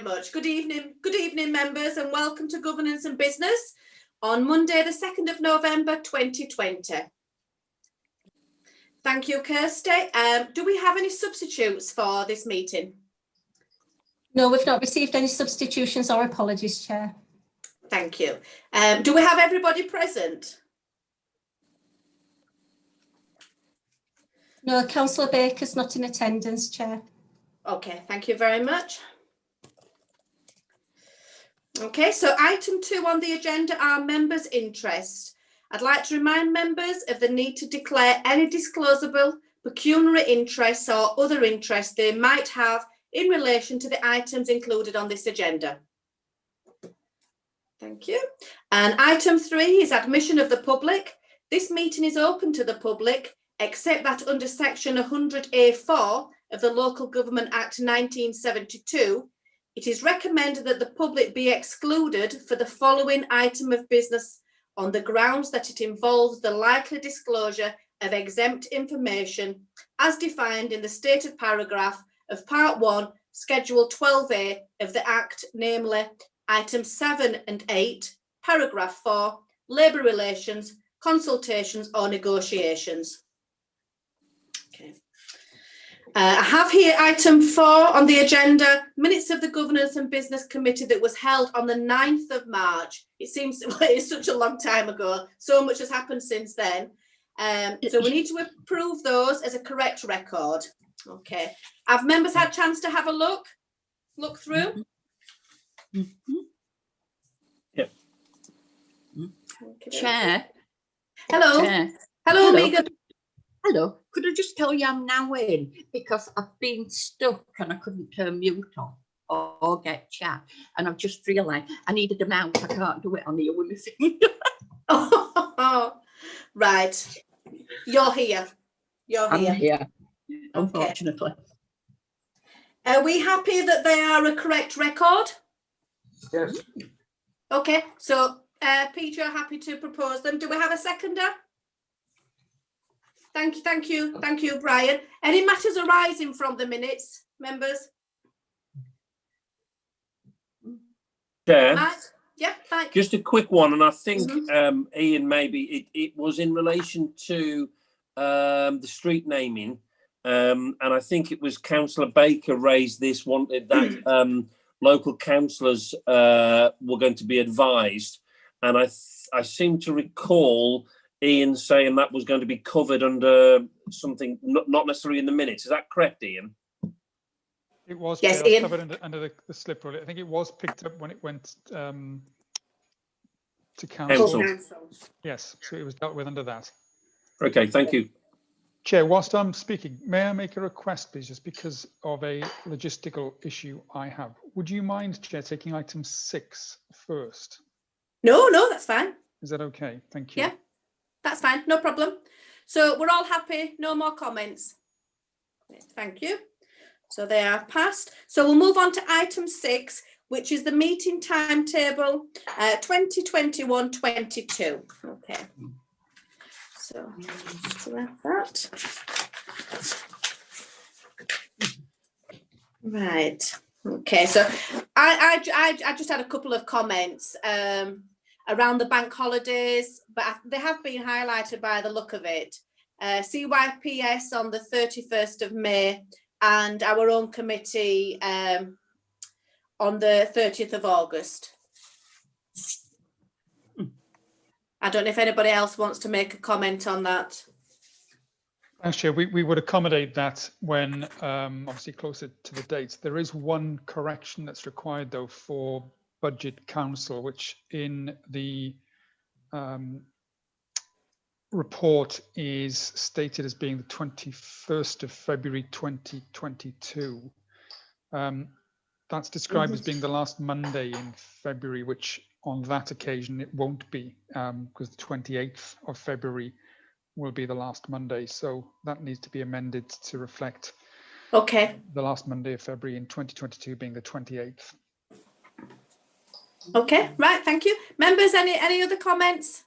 much. Good evening, members, and welcome to Governance and Business on Monday, the 2nd of November 2020. Thank you, Kirsty. Do we have any substitutes for this meeting? No, we've not received any substitutions or apologies, Chair. Thank you. Do we have everybody present? No, Councillor Baker's not in attendance, Chair. Okay, thank you very much. Okay, so item 2 on the agenda are members' interests. I'd like to remind members of the need to declare any disclosable pecuniary interests or other interests they might have in relation to the items included on this agenda. Thank you. And item 3 is admission of the public. This meeting is open to the public, except that under section 100A4 of the Local Government Act 1972, it is recommended that the public be excluded for the following item of business on the grounds that it involves the likely disclosure of exempt information as defined in the stated paragraph of Part 1, Schedule 12A of the Act, namely items 7 and 8, paragraph 4, labour relations, consultations or negotiations. Okay. I have here item 4 on the agenda, minutes of the Governance and Business Committee that was held on the 9th of March. It seems it's such a long time ago. So much has happened since then. So we need to approve those as a correct record. Okay. Have members had a chance to have a look through? Yep. Okay. Chair. Hello. Chair. Hello, Megan. Hello. Could I just tell you I'm now in because I've been stuck and I couldn't turn mute on or get chat, and I've just realised I needed a mouse. I can't do it on here with my finger. Oh, right. You're here. I'm here, unfortunately. Are we happy that they are a correct record? Yes. Okay, so Peter, happy to propose them. Do we have a seconder? Thank you, Brian. Any matters arising from the minutes, members? Chair, Mike? Yeah, Mike. just a quick one, and I think Ian, maybe it was in relation to the street naming, and I think it was Councillor Baker raised this, wanted that local councillors were going to be advised, and I seem to recall Ian saying that was going to be covered under something not necessarily in the minutes. Is that correct, Ian? It was, yes, Ian. covered under the slip rule. I think it was picked up when it went to council. Yes, so it was dealt with under that. Okay, thank you. Chair, whilst I'm speaking, may I make a request, please, just because of a logistical issue I have? Would you mind, Chair, taking item 6 first? No, that's fine. Is that okay? Thank you. Yeah, that's fine. No problem. So we're all happy. No more comments. Thank you. So they are passed. So we'll move on to item 6, which is the meeting timetable 2021-22. Okay. So just grab that. Right. Okay. So I just had a couple of comments around the bank holidays, but they have been highlighted by the look of it. CYPS on the 31st of May and our own committee on the 30th of August. I don't know if anybody else wants to make a comment on that. Thanks, Chair. We would accommodate that when obviously closer to the dates. There is one correction that's required though for Budget Council, which in the report is stated as being the 21st of February 2022. That's described as being the last Monday in February, which on that occasion it won't be, because the 28th of February will be the last Monday. So that needs to be amended to reflect the last Monday of February in 2022 being the 28th. Okay, right, thank you. Members, any other comments?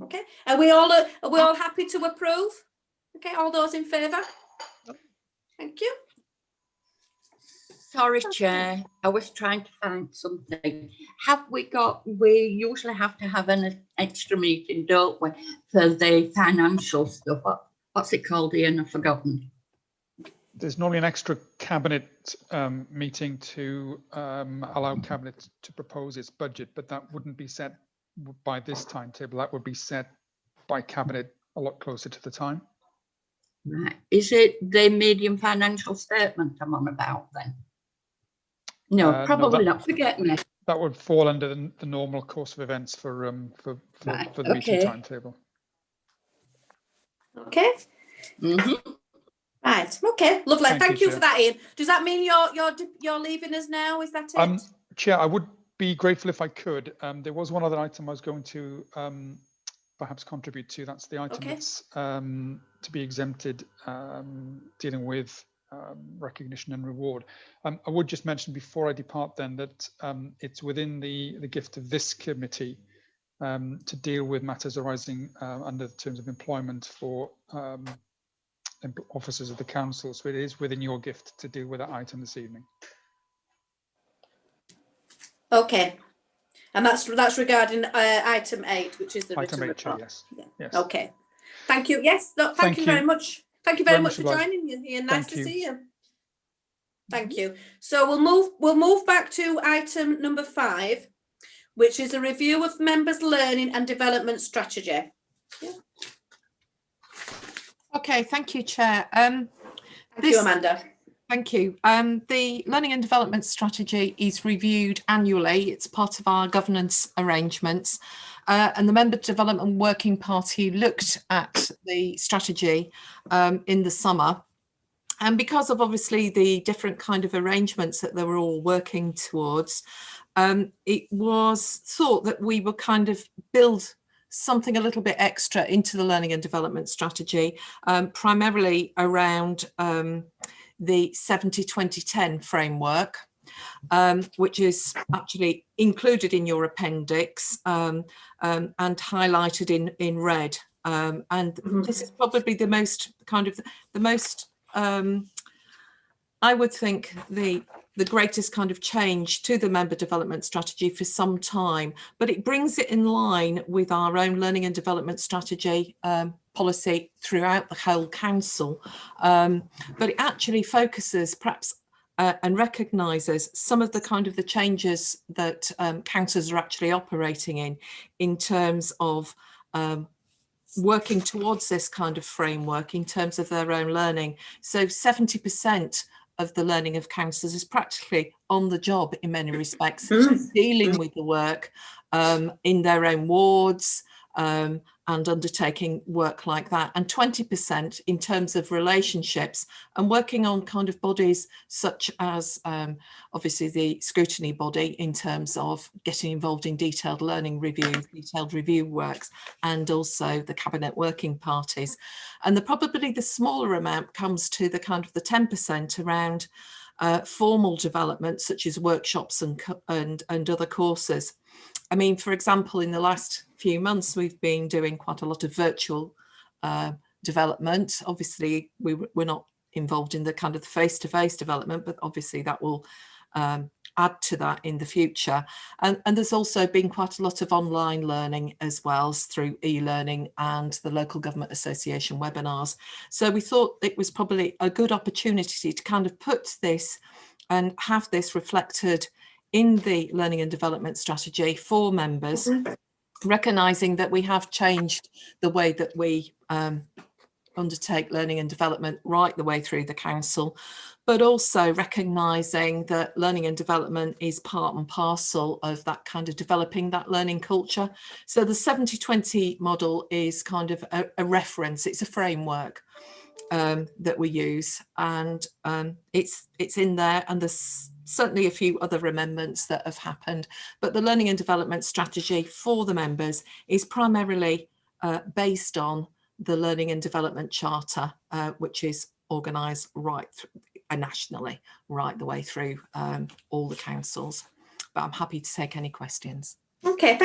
Okay, are we all happy to approve? Okay, all those in favour? Thank you. Sorry, Chair. I was trying to find something. We usually have to have an extra meeting, don't we, for the financial stuff. What's it called, Ian? I've forgotten. There's normally an extra cabinet meeting to allow cabinet to propose its budget, but that wouldn't be set by this timetable. That would be set by cabinet a lot closer to the time. Right. Is it the medium financial statement I'm on about then? No, probably not. Forget me. That would fall under the normal course of events for Right, the meeting okay. timetable. Okay. Right. Okay. Lovely. Thank you for that, Ian. Does that mean you're leaving us now? Is that it? Chair, I would be grateful if I could. There was one other item I was going to perhaps contribute to. That's the item that's to be exempted, dealing with recognition and reward. I would just mention before I depart then that it's within the gift of this committee to deal with matters arising under the terms of employment for officers of the council. So it is within your gift to deal with that item this evening. Okay. And that's regarding item 8, which is the item written 8, Chair, report. yes. Yeah. Yes. Okay. Thank you. Yes. No, thank you very much. Thank you very much for joining, Ian. Nice to see you. Thank you. So we'll move back to item number 5, which is a review of members' learning and development strategy. Yeah. Okay, thank you, Chair. Thank you, Amanda. Thank you. The learning and development strategy is reviewed annually. It's part of our governance arrangements. And the Member Development Working Party looked at the strategy in the summer. And because of obviously the different kind of arrangements that they were all working towards, it was thought that we would kind of build something a little bit extra into the learning and development strategy, primarily around the 70-20-10 framework, which is actually included in your appendix and highlighted in red. And this is probably the most I would think the greatest kind of change to the member development strategy for some time, but it brings it in line with our own learning and development strategy policy throughout the whole council. But it actually focuses perhaps and recognises some of the kind of the changes that councils are actually operating in terms of working towards this kind of framework in terms of their own learning. So 70% of the learning of councillors is practically on the job in many respects, dealing with the work in their own wards and undertaking work like that. And 20% in terms of relationships and working on kind of bodies such as obviously the scrutiny body in terms of getting involved in detailed learning reviews, detailed review works, and also the cabinet working parties. And probably the smaller amount comes to the kind of the 10% around formal development, such as workshops and other courses. I mean, for example, in the last few months, we've been doing quite a lot of virtual development. Obviously, we're not involved in the kind of the face-to-face development, but obviously that will add to that in the future. And there's also been quite a lot of online learning as well through e-learning and the Local Government Association webinars. So we thought it was probably a good opportunity to kind of put this and have this reflected in the learning and development strategy for members, recognising that we have changed the way that we undertake learning and development right the way through the council, but also recognising that learning and development is part and parcel of that kind of developing that learning culture. So the 70-20 model is kind of a reference, it's a framework that we use, and it's in there, and there's certainly a few other amendments that have happened, but the learning and development strategy for the members is primarily based on the Learning and Development Charter, which is organised right nationally, right the way through all the councils. But I'm happy to take any questions. Okay,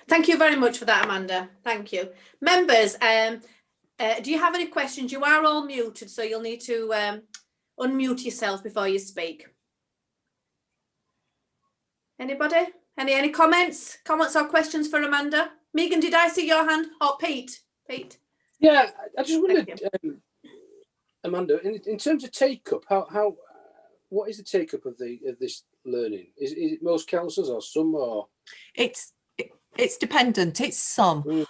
thank you very much for that, Amanda. Thank you. Members, do you have any questions? You are all muted, so you'll need to unmute yourself before you speak. Anybody? Any comments? Comments or questions for Amanda? Megan, did I see your hand? Or Pete? Pete? Yeah, I just Thank wondered, Amanda, in terms of take up, how what is the take up of this learning? Is it most councils or some, or It's dependent. It's some.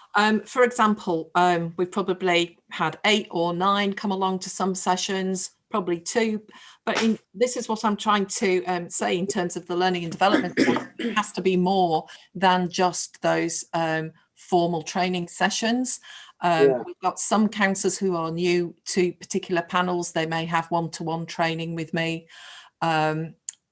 For example, we've probably had 8 or 9 come along to some sessions, probably 2. But this is what I'm trying to say in terms of the learning and development. It has to be more than just those formal training sessions. We've got some councillors who are new to particular panels. They may have one-to-one training with me.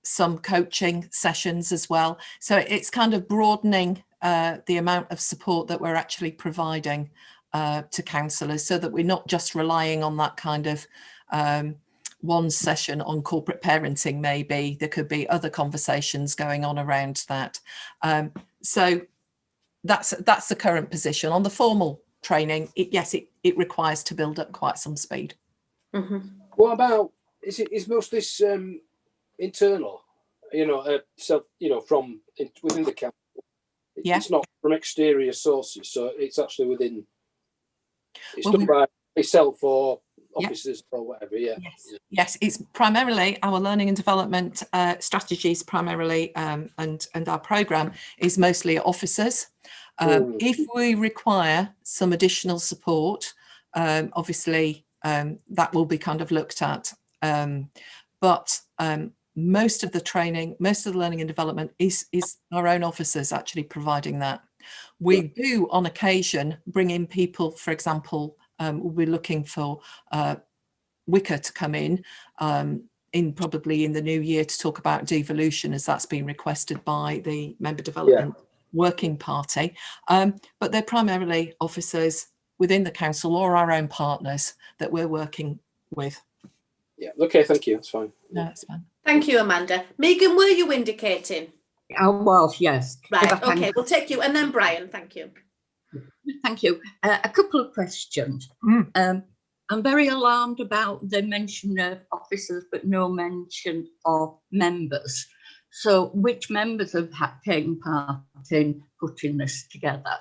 Some coaching sessions as well. So it's kind of broadening the amount of support that we're actually providing to councillors, so that we're not just relying on that kind of one session on corporate parenting. Maybe there could be other conversations going on around that. So that's the current position. On the formal training, it requires to build up quite some speed. Mm-hmm. what about, is most of this internal, self, from within the council? Yeah. It's not from exterior sources, so it's actually within, it's Well, done by myself or officers or whatever. Yes, it's primarily our learning and development strategies primarily, and our programme is mostly officers. If we require some additional support, obviously that will be kind of looked at, but most of the training, most of the learning and development is our own officers actually providing that. We do on occasion bring in people, for example, we're looking for Wicker to come in probably in the new year to talk about devolution, as that's been requested by the Member Development Working Party. But they're primarily officers within the council or our own partners that we're working with. Yeah, okay, thank you, that's fine. No, that's fine. Thank you, Amanda. Megan, were you indicating? I was, yes. Right, okay, we'll take you. And then Brian, thank you. Thank you. A couple of questions. I'm very alarmed about the mention of officers, but no mention of members. So which members have taken part in putting this together?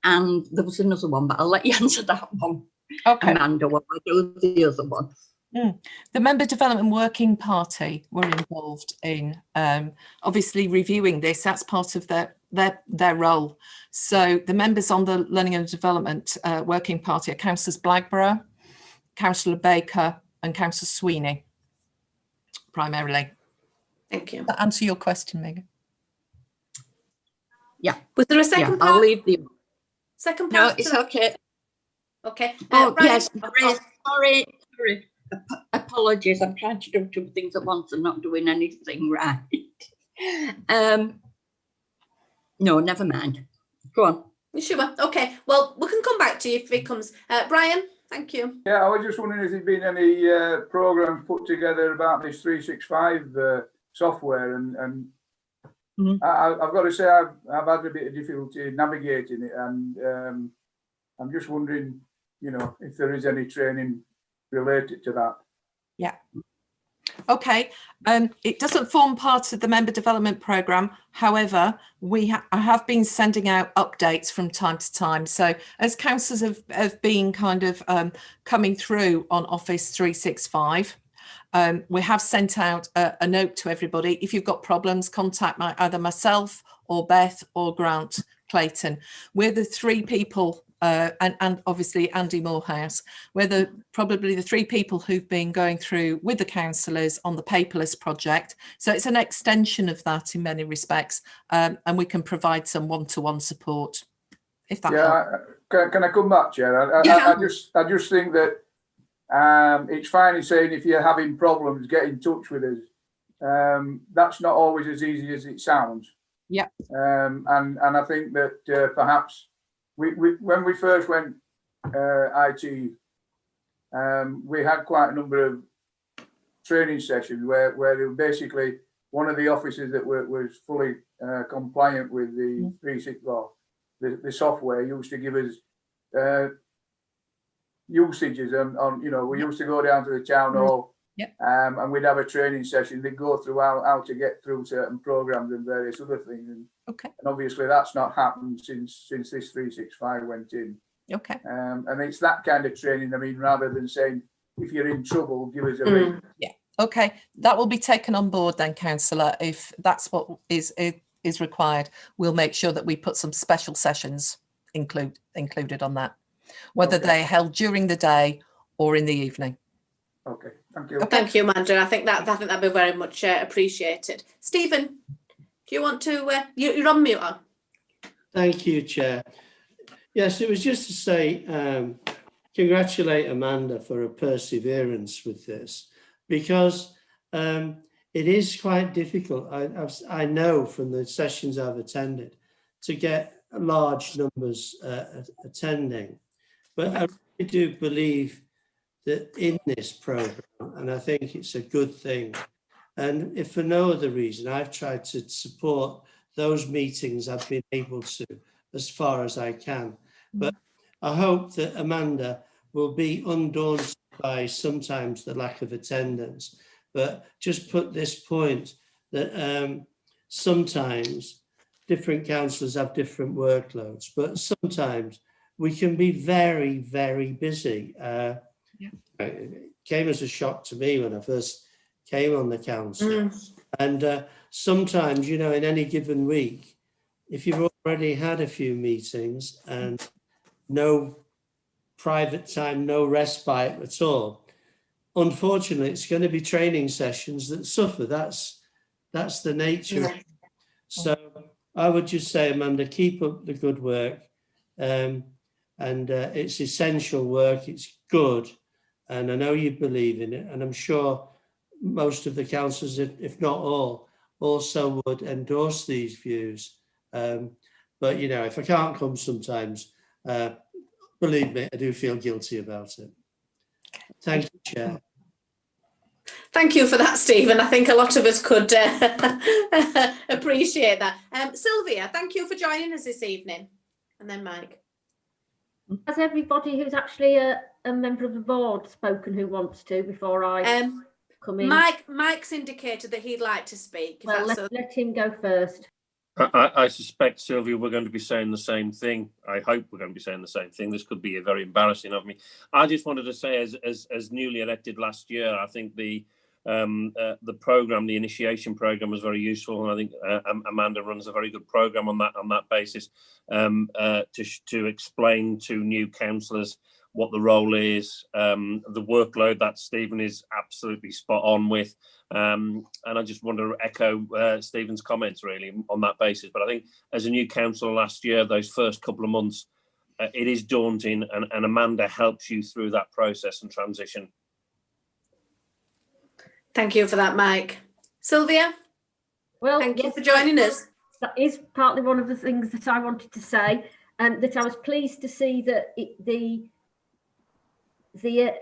And there was another one, but I'll let you answer that one. Okay. Amanda, what I do the other one. The Member Development Working Party were involved in obviously reviewing this. That's part of their role. So the members on the Learning and Development Working Party are Councillors Blagborough, Councillor Baker and Councillor Sweeney, primarily. Thank you. Does that answer your question, Megan? Yeah. Was there a second part? I'll leave the Second part? No, it's okay. Okay. Oh, Brian? yes, sorry. Apologies, I'm trying to do 2 things at once and not doing anything right. No, never mind. Go on. You sure? Okay. Well, we can come back to you if it comes. Brian, thank you. Yeah, I was just wondering if there's been any programs put together about this 365 software, and I've got to say I've had a bit of difficulty navigating it, and I'm just wondering, if there is any training related to that. Yeah. Okay. It doesn't form part of the member development programme. However, I have been sending out updates from time to time. So as councillors have been kind of coming through on Office 365, we have sent out a note to everybody. If you've got problems, contact either myself or Beth or Grant Clayton. We're the 3 people, and obviously Andy Morehouse. We're probably the 3 people who've been going through with the councillors on the paperless project. So it's an extension of that in many respects, and we can provide some one-to-one support. If that helps. Can I come back, Chair? I just think that it's fine in saying if you're having problems, get in touch with us. That's not always as easy as it sounds. Yeah. And I think that perhaps when we first went IT, we had quite a number of training sessions where they were basically one of the officers that was fully compliant with the 365, the software used to give us usages on we used to go down to the town hall Yep. And we'd have a training session. They'd go through how to get through certain programs and various other things. And, Okay. and obviously that's not happened since this 365 went in. Okay. And it's that kind of training. I mean, rather than saying, if you're in trouble, give us a ring. Yeah. Okay. That will be taken on board then, councillor. If that's what is required, we'll make sure that we put some special sessions included on that, whether they're held during the day or in the evening. Okay, thank you. Okay. Thank you, Amanda. I think that'd be very much appreciated. Stephen, do you want to? You're on mute. On. Thank you, Chair. Yes, it was just to say, congratulate Amanda for her perseverance with this, because it is quite difficult. I know from the sessions I've attended to get large numbers attending, but I really do believe that in this program, and I think it's a good thing, and if for no other reason, I've tried to support those meetings I've been able to as far as I can. But I hope that Amanda will be undaunted by sometimes the lack of attendance, but just put this point that sometimes different councillors have different workloads, but sometimes we can be very, very busy. It came as a shock to me when I first came on the council. And sometimes, you know, in any given week, if you've already had a few meetings and no private time, no respite at all, unfortunately, it's going to be training sessions that suffer. That's the nature of it. So I would just say, Amanda, keep up the good work. And it's essential work. It's good. And I know you believe in it. And I'm sure most of the councillors, if not all, also would endorse these views. But, you know, if I can't come sometimes, believe me, I do feel guilty about it. Thank you, Chair. Thank you for that, Stephen. I think a lot of us could appreciate that. Sylvia, thank you for joining us this evening. And then Mike. Has everybody who's actually a member of the board spoken who wants to before I come in? Mike's indicated that he'd like to speak. Well, let him go first. I suspect, Sylvia, we're going to be saying the same thing. I hope we're going to be saying the same thing. This could be very embarrassing of me. I just wanted to say, as newly elected last year, I think the program, the initiation program, was very useful, and I think Amanda runs a very good program on that basis to explain to new councillors what the role is, the workload that Stephen is absolutely spot on with. And I just want to echo Stephen's comments really on that basis. But I think as a new councillor last year, those first couple of months, it is daunting, and Amanda helps you through that process and transition. Thank you for that, Mike. Sylvia? Well, thank you for joining us. That is partly one of the things that I wanted to say, and that I was pleased to see that the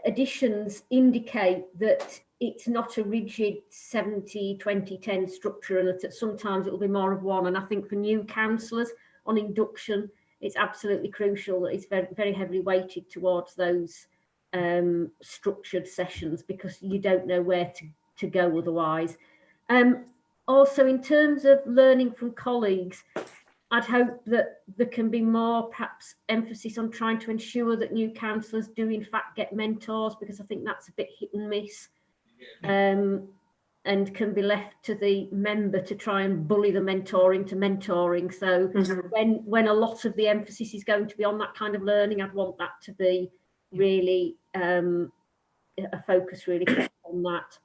additions indicate that it's not a rigid 70-20-10 structure, and that sometimes it will be more of one. And I think for new councillors on induction, it's absolutely crucial that it's very, very heavily weighted towards those structured sessions, because you don't know where to go otherwise. Also, in terms of learning from colleagues, I'd hope that there can be more perhaps emphasis on trying to ensure that new councillors do in fact get mentors, because I think that's a bit hit and miss, and can be left to the member to try and bully the mentor into mentoring. So when a lot of the emphasis is going to be on that kind of learning, I'd want that to be really a focus really on that.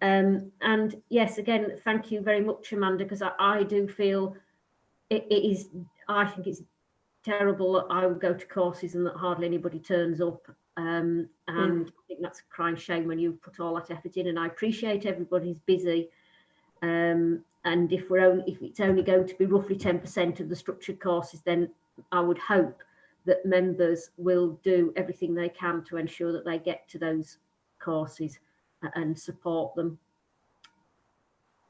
And yes, again, thank you very much, Amanda, because I do feel I think it's terrible that I would go to courses and that hardly anybody turns up. And I think that's a crying shame when you put all that effort in, and I appreciate everybody's busy. And if it's only going to be roughly 10% of the structured courses, then I would hope that members will do everything they can to ensure that they get to those courses and support them.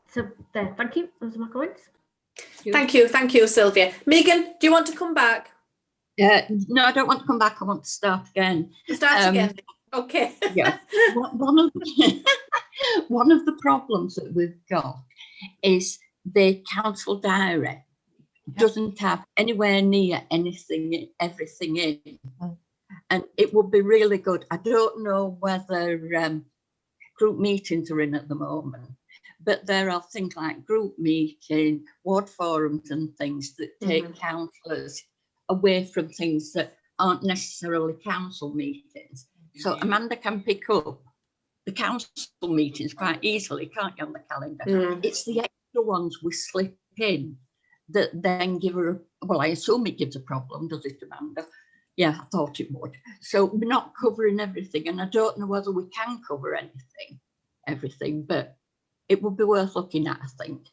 So there, thank you. Those are my comments. Thank you, Sylvia. Megan, do you want to come back? No, I don't want to come back. I want to start again. Start again. Okay. Yeah. One of One of the problems that we've got is the council diary doesn't have anywhere near anything, everything in. And it would be really good. I don't know whether group meetings are in at the moment, but there are things like group meeting, ward forums and things that take councillors away from things that aren't necessarily council meetings. So Amanda can pick up the council meetings quite easily, can't you, on the calendar? It's the extra ones we slip in that then give her, well, I assume it gives a problem, does it, Amanda? Yeah, I thought it would. So we're not covering everything, and I don't know whether we can cover everything, but it would be worth looking at, I think.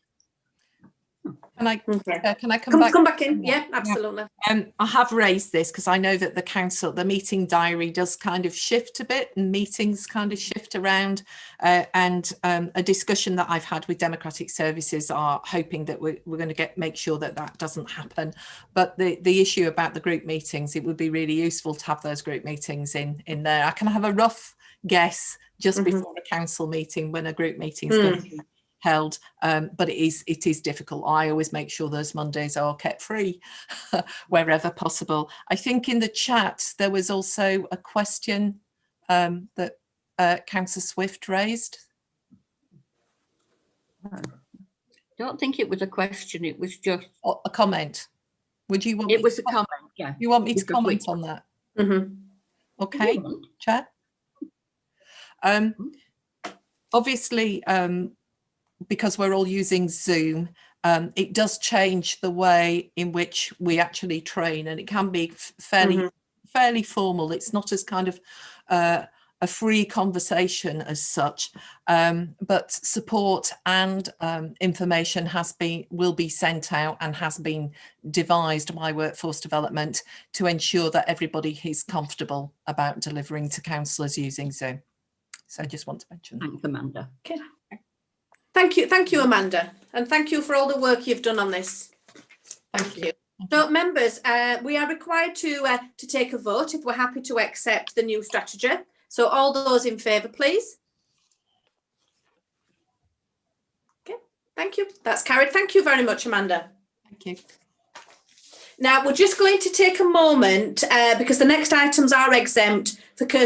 Can I Come back in? Yeah, absolutely. I have raised this because I know that the meeting diary does kind of shift a bit, and meetings kind of shift around, and a discussion that I've had with Democratic Services are hoping that we're going to make sure that that doesn't happen. But the issue about the group meetings, it would be really useful to have those group meetings in there. I can have a rough guess just before a council meeting when a group meeting is going to be held, but it is difficult. I always make sure those Mondays are kept free wherever possible. I think in the chat there was also a question that Councillor Swift raised. I don't think it was a question, it was just a comment. Would you want it was a comment? Yeah, you want me to comment on that? Okay, Chair. Obviously, because we're all using Zoom, it does change the way in which we actually train, and it can be fairly formal. It's not as kind of a free conversation as such, but support and information will be sent out and has been devised by Workforce Development to ensure that everybody is comfortable about delivering to councillors using Zoom. So I just want to mention that. Thanks, Amanda. Okay. Thank you, Amanda, and thank you for all the work you've done on this. Thank you. So, members, we are required to take a vote if we're happy to accept the new strategy. So, all those in favour, please. Okay, thank you. That's carried. Thank you very much, Amanda. Thank you. Now, we're just going to take a moment because the next items are exempt for courtesy